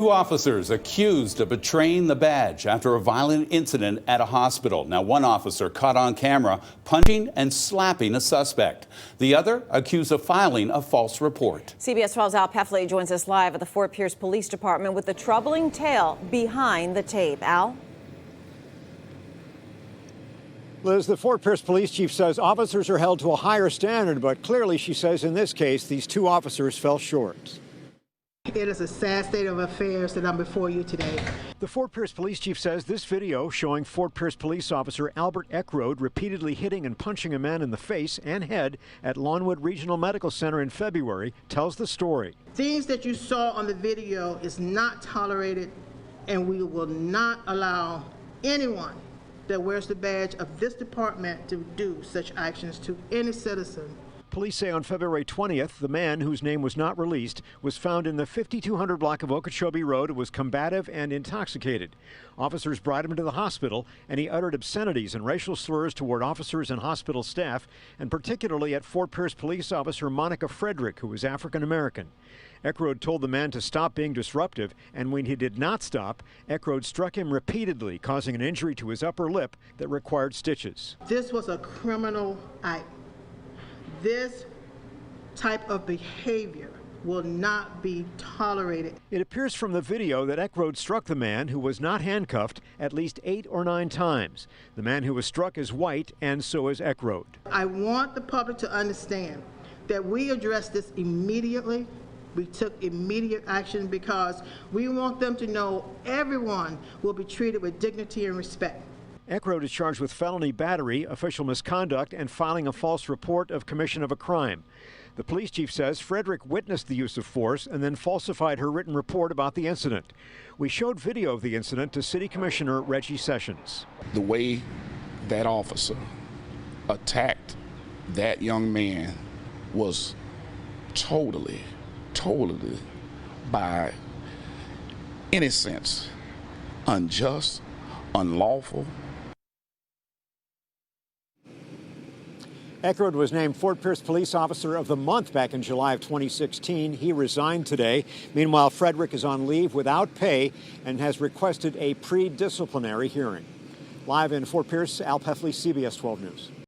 Two officers accused of betraying the badge after a violent incident at a hospital. Now, one officer caught on camera punching and slapping a suspect. The other accused of filing a false report. CBS 12's Al Peffley joins us live at the Fort Pierce Police Department with the troubling tale behind the tape. Al? Liz, the Fort Pierce police chief says officers are held to a higher standard, but clearly, she says, in this case, these two officers fell short. It is a sad state of affairs that I'm before you today. The Fort Pierce police chief says this video showing Fort Pierce police officer Albert Eckroad repeatedly hitting and punching a man in the face and head at Lawnwood Regional Medical Center in February tells the story. Things that you saw on the video is not tolerated, and we will not allow anyone that wears the badge of this department to do such actions to any citizen. Police say on February 20th, the man, whose name was not released, was found in the 5200 block of Okeechobee Road and was combative and intoxicated. Officers brought him to the hospital, and he uttered obscenities and racial slurs toward officers and hospital staff, and particularly at Fort Pierce police officer Monica Frederick, who was African American. Eckroad told the man to stop being disruptive, and when he did not stop, Eckroad struck him repeatedly, causing an injury to his upper lip that required stitches. This was a criminal act. This type of behavior will not be tolerated. It appears from the video that Eckroad struck the man, who was not handcuffed, at least 8 or 9 times. The man who was struck is white, and so is Eckroad. I want the public to understand that we addressed this immediately. We took immediate action because we want them to know everyone will be treated with dignity and respect. Eckroad is charged with felony battery, official misconduct, and filing a false report of commission of a crime. The police chief says Frederick witnessed the use of force and then falsified her written report about the incident. We showed video of the incident to City Commissioner Reggie Sessions. The way that officer attacked that young man was totally, by any sense, unjust, unlawful. Eckroad was named Fort Pierce Police Officer of the Month back in July of 2016. He resigned today. Meanwhile, Frederick is on leave without pay and has requested a pre-disciplinary hearing. Live in Fort Pierce, Al Peffley, CBS 12 News.